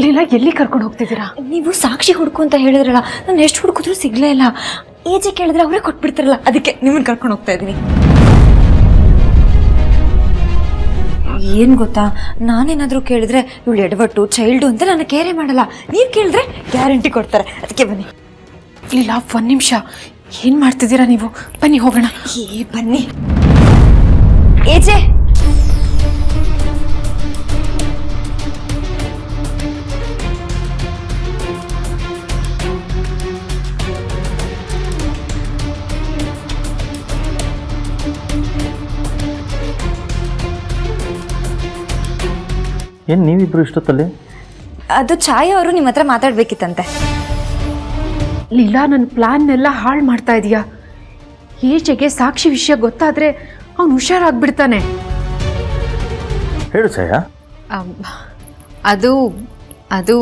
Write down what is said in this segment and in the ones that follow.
ಲೀಲಾ ಎಲ್ಲಿ ಕರ್ಕೊಂಡು ಹೋಗ್ತಿದ್ದೀರಾ? ನೀವು ಸಾಕ್ಷಿ ಹುಡುಕು ಅಂತ ಹೇಳಿದ್ರಲ್ಲ, ನಾನು ಎಷ್ಟು ಹುಡುಕಿದ್ರು ಸಿಗ್ಲೇ ಇಲ್ಲ. ಏಜೆ ಕೇಳಿದ್ರೆ ಅವರೇ ಕೊಟ್ಬಿಡ್ತಾರಲ್ಲ, ಅದಕ್ಕೆ ನಿಮ್ಮನ್ನ ಕರ್ಕೊಂಡು ಹೋಗ್ತಾ ಇದ್ದೀನಿ. ಏನ್ ಗೊತ್ತಾ, ನಾನೇನಾದ್ರೂ ಕೇಳಿದ್ರೆ ಇವಳು ಎಡವಟ್ಟು ಚೈಲ್ಡು ಅಂತ ನಾನು ಕೇರೆ ಮಾಡಲ್ಲ. ನೀವು ಕೇಳಿದ್ರೆ ಗ್ಯಾರಂಟಿ ಕೊಡ್ತಾರೆ, ಅದಕ್ಕೆ ಬನ್ನಿ. ಲೀಲಾ 1 ನಿಮಿಷ, ಏನ್ ಮಾಡ್ತಿದ್ದೀರಾ ನೀವು? ಬನ್ನಿ ಹೋಗೋಣ. ಬನ್ನಿ. ಏಜೆ, ಏನು ನೀವಿಬ್ರು ಇಷ್ಟೊತ್ತಲ್ಲಿ? ಅದು ಛಾಯಾ ಅವರು ನಿಮ್ಮ ಹತ್ರ ಮಾತಾಡ್ಬೇಕಿತ್ತಂತೆ. ಲೀಲಾ, ನನ್ನ ಪ್ಲಾನ್ನೆಲ್ಲ ಹಾಳು ಮಾಡ್ತಾ ಇದೀಯಾ. ಈಚೆಗೆ ಸಾಕ್ಷಿ ವಿಷಯ ಗೊತ್ತಾದ್ರೆ ಅವನು ಹುಷಾರಾಗ್ಬಿಡ್ತಾನೆ. ಹೇಳು ಛಾಯಾ. ಅದು ಅದು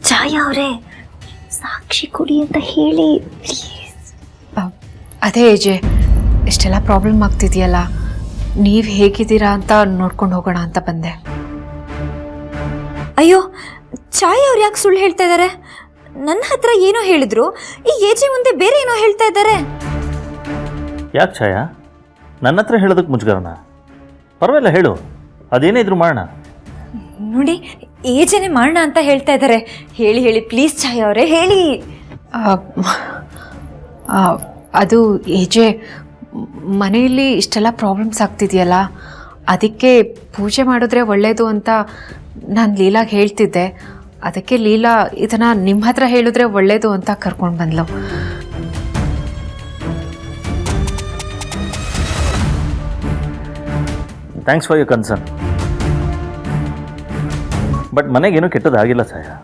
ಛಾಯಾ ಅವರೇ, ಸಾಕ್ಷಿ ಕೊಡಿ ಅಂತ ಹೇಳಿ ಪ್ಲೀಸ್. ಅದೇ ಏಜೆ, ಇಷ್ಟೆಲ್ಲ ಪ್ರಾಬ್ಲಮ್ ಆಗ್ತಿದೆಯಲ್ಲ, ನೀವು ಹೇಗಿದ್ದೀರಾ ಅಂತ ನೋಡ್ಕೊಂಡು ಹೋಗೋಣ ಅಂತ ಬಂದೆ. ಅಯ್ಯೋ, ಛಾಯಾ ಅವ್ರು ಯಾಕೆ ಸುಳ್ಳು ಹೇಳ್ತಾ ಇದ್ದಾರೆ? ನನ್ನ ಹತ್ರ ಏನೋ ಹೇಳಿದ್ರು, ಈ ಏಜೆ ಮುಂದೆ ಬೇರೆ ಏನೋ ಹೇಳ್ತಾ ಇದ್ದಾರೆ. ಯಾಕೆ ಛಾಯಾ, ನನ್ನ ಹತ್ರ ಹೇಳೋದಕ್ಕೆ ಮುಜುಗರನ? ಪರವಾಗಿಲ್ಲ, ಹೇಳು, ಅದೇನೇ ಇದ್ರು ಮಾಡೋಣ. ನೋಡಿ, ಏಜೆನೇ ಮಾಡೋಣ ಅಂತ ಹೇಳ್ತಾ ಇದ್ದಾರೆ. ಹೇಳಿ ಹೇಳಿ ಪ್ಲೀಸ್ ಛಾಯಾ ಅವರೇ, ಹೇಳಿ. ಅದು ಏಜೆ, ಮನೆಯಲ್ಲಿ ಇಷ್ಟೆಲ್ಲ ಪ್ರಾಬ್ಲಮ್ಸ್ ಆಗ್ತಿದೆಯಲ್ಲ, ಅದಕ್ಕೆ ಪೂಜೆ ಮಾಡಿದ್ರೆ ಒಳ್ಳೆಯದು ಅಂತ ನಾನು ಲೀಲಾಗೆ ಹೇಳ್ತಿದ್ದೆ. ಅದಕ್ಕೆ ಲೀಲಾ ಇದನ್ನು ನಿಮ್ಮ ಹತ್ರ ಹೇಳಿದ್ರೆ ಒಳ್ಳೆಯದು ಅಂತ ಕರ್ಕೊಂಡು ಬಂದ್ಲು. Thanks for your concern. But ಮನೆಗೇನೂ ಕೆಟ್ಟದಾಗಿಲ್ಲ ಛಾಯಾ.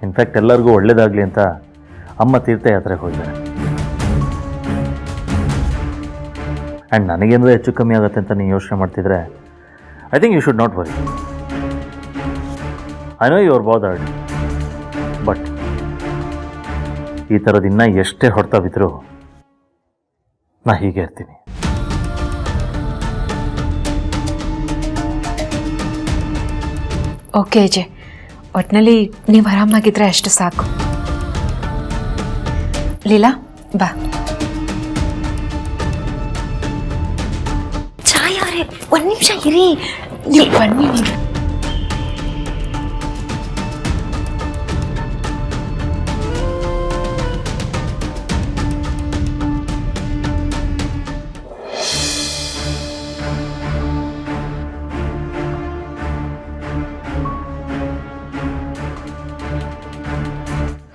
ಇನ್ಫ್ಯಾಕ್ಟ್ ಎಲ್ಲರಿಗೂ ಒಳ್ಳೇದಾಗಲಿ ಅಂತ ಅಮ್ಮ ತೀರ್ಥಯಾತ್ರೆಗೆ ಹೋಗಿದ್ದಾರೆ. ಆ್ಯಂಡ್ ನನಗೇನಾದರೂ ಹೆಚ್ಚು ಕಮ್ಮಿ ಆಗುತ್ತೆ ಅಂತ ನೀವು ಯೋಚನೆ ಮಾಡ್ತಿದ್ರೆ I think you should not worry. I know you are bothered, but ಈ ಥರದ್ದು ಇನ್ನೂ ಎಷ್ಟೇ ಹೊಡ್ತಾ ಬಿದ್ದರೂ ನಾ ಹೀಗೆ ಇರ್ತೀನಿ. ಓಕೆ ಅಜಯ್, ಒಟ್ಟಿನಲ್ಲಿ ನೀವು ಆರಾಮಾಗಿದ್ದರೆ ಅಷ್ಟು ಸಾಕು. ಲೀಲಾ ಬಾ. ಛಾಯಾ ಅವರೇ, 1 ನಿಮಿಷ ಇರಿ. ಬನ್ನಿ ನೀವು.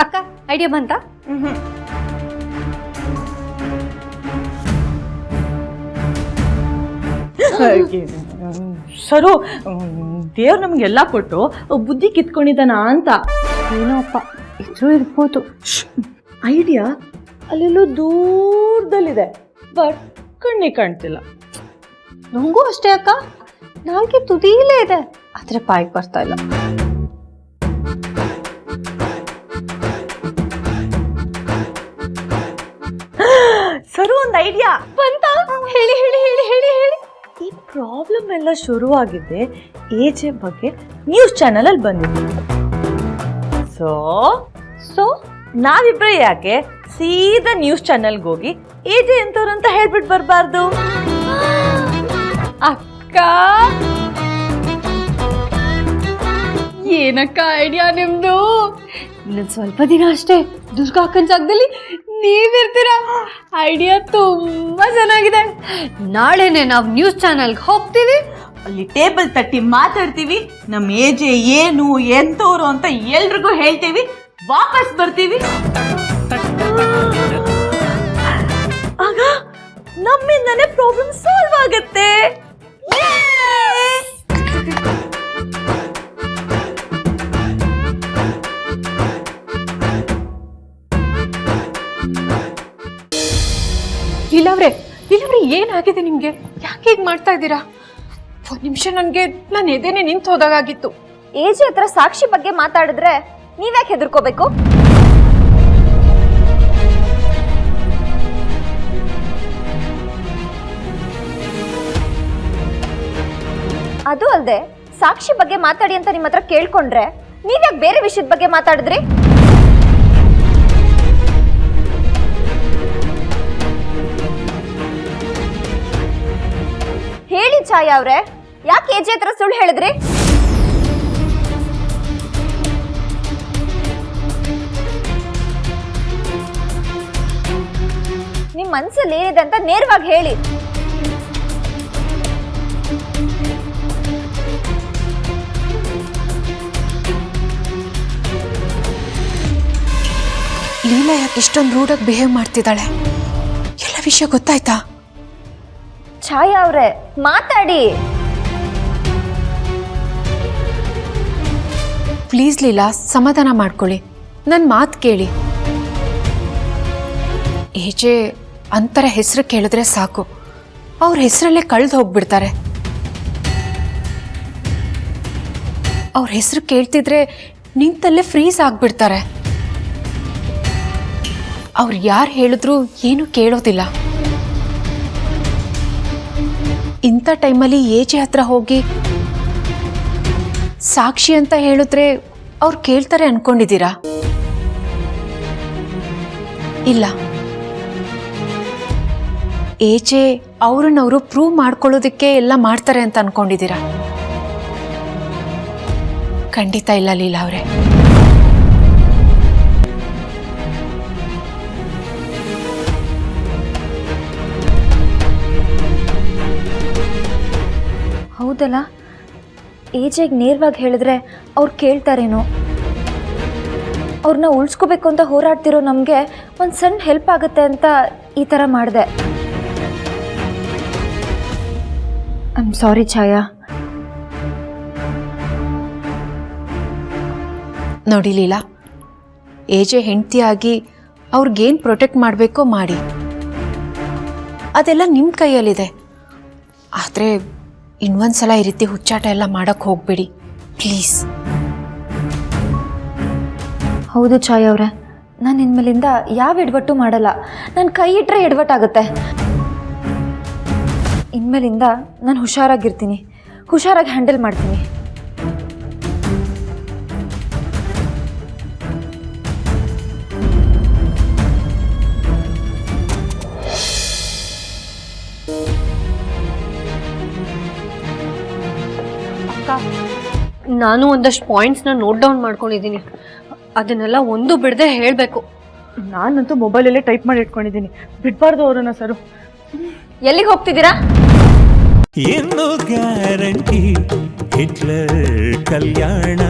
ಅಕ್ಕ, ಐಡಿಯಾ ಬಂತಾ? ಸರು, ದೇವ್ರು ನಮಗೆಲ್ಲ ಕೊಟ್ಟು ಬುದ್ಧಿ ಕಿತ್ಕೊಂಡಿದ್ದಾನ ಅಂತ. ಏನೋ ಅಪ್ಪ, ಇದ್ರೂ ಇರ್ಬೋದು. ಐಡಿಯಾ ಅಲ್ಲೆಲ್ಲೋ ದೂರದಲ್ಲಿದೆ, ಬಟ್ ಕಣ್ಣಿಗೆ ಕಾಣ್ತಿಲ್ಲ. ನನಗೂ ಅಷ್ಟೇ ಅಕ್ಕ, ನಾಲ್ಗೆ ತುದಿಲೇ ಇದೆ, ಆದರೆ ಬಾಯಿಗೆ ಬರ್ತಾ ಇಲ್ಲ. ಸರು, ಒಂದು ಐಡಿಯಾ ಬಂತ? ಹೇಳಿ ಹೇಳಿ ಹೇಳಿ ಹೇಳಿ ಹೇಳಿ. ಈ ಪ್ರಾಬ್ಲಮ್ ಎಲ್ಲ ಶುರುವಾಗಿದ್ದೆ ಏಜೆ ಬಗ್ಗೆ ನ್ಯೂಸ್ ಚಾನೆಲ್ ಅಲ್ಲಿ ಬಂದಿದೆ. ಸೊ ನಾವಿಬ್ರೆ ಯಾಕೆ ಸೀದಾ ನ್ಯೂಸ್ ಚಾನೆಲ್ಗೆ ಹೋಗಿ ಏಜೆ ಎಂತವ್ರು ಅಂತ ಹೇಳ್ಬಿಟ್ಟು ಬರಬಾರ್ದು? ಅಕ್ಕ, ಏನಕ್ಕ ಐಡಿಯಾ ನಿಮ್ದು? ಇನ್ನೊಂದು ಸ್ವಲ್ಪ ದಿನ ಅಷ್ಟೇ ದುರ್ಗಾ ಅಕ್ಕನ ಜಾಗದಲ್ಲಿ ನೀವಿರ್ತೀರಾ. ಐಡಿಯಾ ತುಂಬಾ ಚೆನ್ನಾಗಿದೆ. ನಾಳೆನೆ ನಾವು ನ್ಯೂಸ್ ಚಾನೆಲ್ಗೆ ಹೋಗ್ತೀವಿ, ಅಲ್ಲಿ ಟೇಬಲ್ ತಟ್ಟಿ ಮಾತಾಡ್ತೀವಿ, ನಮ್ಮ ಏಜೆ ಏನು ಎಂತವ್ರು ಅಂತ ಎಲ್ರಿಗೂ ಹೇಳ್ತೀವಿ, ವಾಪಸ್ ಬರ್ತೀವಿ. ಆಗ ನಮ್ಮಿಂದನೇ ಪ್ರಾಬ್ಲಮ್ ಸಾಲ್ವ್ ಆಗತ್ತೆ. ಲೀಲಾವ್ರೆ, ಏನಾಗಿದೆ ನಿಮ್ಗೆ? ಯಾಕೆ ಹೀಗೆ ಮಾಡ್ತಾ ಇದ್ದೀರಾ? 1 ನಿಮಿಷ ನಾನು ಎದೆನೆ ನಿಂತು ಹೋದಾಗಿತ್ತು. ಏಜೆ ಹತ್ರ ಸಾಕ್ಷಿ ಬಗ್ಗೆ ಮಾತಾಡಿದ್ರೆ ನೀವ್ಯಾಕೆ ಹೆದರ್ಕೋಬೇಕು? ಅಲ್ದೆ ಸಾಕ್ಷಿ ಬಗ್ಗೆ ಮಾತಾಡಿ ಅಂತ ನಿಮ್ಮ ಹತ್ರ ಕೇಳ್ಕೊಂಡ್ರೆ ನೀವ್ಯಾಕೆ ಬೇರೆ ವಿಷಯದ ಬಗ್ಗೆ ಮಾತಾಡಿದ್ರಿ? ಹೇಳಿ ಛಾಯಾ ಅವ್ರೆ, ಯಾಕೆ ಎಜೆ ಹತ್ರ ಸುಳ್ಳು ಹೇಳಿದ್ರಿ? ನಿಮ್ ಮನ್ಸಲ್ಲಿ ಏನಿದೆ ಅಂತ ನೇರವಾಗಿ ಹೇಳಿ. ಲೀಲಾ ಯಾಕೆ ಇಷ್ಟೊಂದು ರೂಢಾಗಿ ಬಿಹೇವ್ ಮಾಡ್ತಿದ್ದಾಳೆ? ಎಲ್ಲ ವಿಷಯ ಗೊತ್ತಾಯ್ತಾ? ಛಾಯಾ ಅವ್ರೆ, ಮಾತಾಡಿ. ಪ್ಲೀಸ್ ಲೀಲಾ, ಸಮಾಧಾನ ಮಾಡ್ಕೊಳ್ಳಿ, ನನ್ನ ಮಾತು ಕೇಳಿ. ಏಜೆ ಅಂತರ ಹೆಸರು ಕೇಳಿದ್ರೆ ಸಾಕು, ಅವ್ರ ಹೆಸರಲ್ಲೇ ಕಳೆದು ಹೋಗ್ಬಿಡ್ತಾರೆ. ಅವ್ರ ಹೆಸರು ಕೇಳ್ತಿದ್ರೆ ನಿಂತಲ್ಲೇ ಫ್ರೀಸ್ ಆಗ್ಬಿಡ್ತಾರೆ. ಅವ್ರು ಯಾರು ಹೇಳಿದ್ರು ಏನೂ ಕೇಳೋದಿಲ್ಲ. ಇಂಥ ಟೈಮಲ್ಲಿ ಏಜೆ ಹತ್ರ ಹೋಗಿ ಸಾಕ್ಷಿ ಅಂತ ಹೇಳಿದ್ರೆ ಅವ್ರು ಕೇಳ್ತಾರೆ ಅನ್ಕೊಂಡಿದ್ದೀರಾ? ಇಲ್ಲ, ಏಜೆ ಅವ್ರನ್ನವರು ಪ್ರೂವ್ ಮಾಡ್ಕೊಳ್ಳೋದಕ್ಕೆ ಎಲ್ಲ ಮಾಡ್ತಾರೆ ಅಂತ ಅನ್ಕೊಂಡಿದ್ದೀರಾ? ಖಂಡಿತ ಇಲ್ಲ ಲೀಲಾ ಅವರೇ. ಹೌದಲ್ಲ, ಏಜೆಗೆ ನೇರವಾಗಿ ಹೇಳಿದ್ರೆ ಅವ್ರು ಕೇಳ್ತಾರೇನೋ. ಅವ್ರನ್ನ ಉಳಿಸ್ಕೋಬೇಕು ಅಂತ ಹೋರಾಡ್ತಿರೋ ನಮಗೆ ಒಂದು ಸಣ್ಣ ಹೆಲ್ಪ್ ಆಗುತ್ತೆ ಅಂತ ಈ ಥರ ಮಾಡಿದೆ. ಐ ಆಮ್ ಸಾರಿ ಛಾಯಾ. ನೋಡಿ ಲೀಲಾ, ಏಜೆ ಹೆಂಡತಿಯಾಗಿ ಅವ್ರಿಗೇನು ಪ್ರೊಟೆಕ್ಟ್ ಮಾಡಬೇಕೋ ಮಾಡಿ, ಅದೆಲ್ಲ ನಿಮ್ಮ ಕೈಯಲ್ಲಿದೆ. ಆದರೆ ಇನ್ನೊಂದ್ಸಲ ಈ ರೀತಿ ಹುಚ್ಚಾಟ ಎಲ್ಲ ಮಾಡೋಕ್ಕೆ ಹೋಗಬೇಡಿ ಪ್ಲೀಸ್. ಹೌದು ಛಾಯಾ ಅವರೇ, ನಾನು ಇನ್ಮೇಲಿಂದ ಯಾವ ಎಡವಟ್ಟು ಮಾಡಲ್ಲ. ನಾನು ಕೈ ಇಟ್ಟರೆ ಎಡವಟ್ಟಾಗುತ್ತೆ. ಇನ್ಮೇಲಿಂದ ನಾನು ಹುಷಾರಾಗಿರ್ತೀನಿ, ಹುಷಾರಾಗಿ ಹ್ಯಾಂಡಲ್ ಮಾಡ್ತೀನಿ. ನಾನು ಒಂದಷ್ಟು ಪಾಯಿಂಟ್ಸ್ನ ನೋಟ್ ಡೌನ್ ಮಾಡ್ಕೊಂಡಿದ್ದೀನಿ, ಅದನ್ನೆಲ್ಲ ಒಂದು ಬಿಡದೆ ಹೇಳಬೇಕು. ನಾನಂತೂ ಮೊಬೈಲಲ್ಲೇ ಟೈಪ್ ಮಾಡಿ ಇಟ್ಕೊಂಡಿದ್ದೀನಿ, ಬಿಡಬಾರ್ದು ಅವರನ್ನ ಸರು. ಎಲ್ಲಿಗೆ ಹೋಗ್ತಿದ್ದೀರಾ? ಏನು ಗ್ಯಾರಂಟಿ ಹಿಟ್ಲರ್ ಕಲ್ಯಾಣ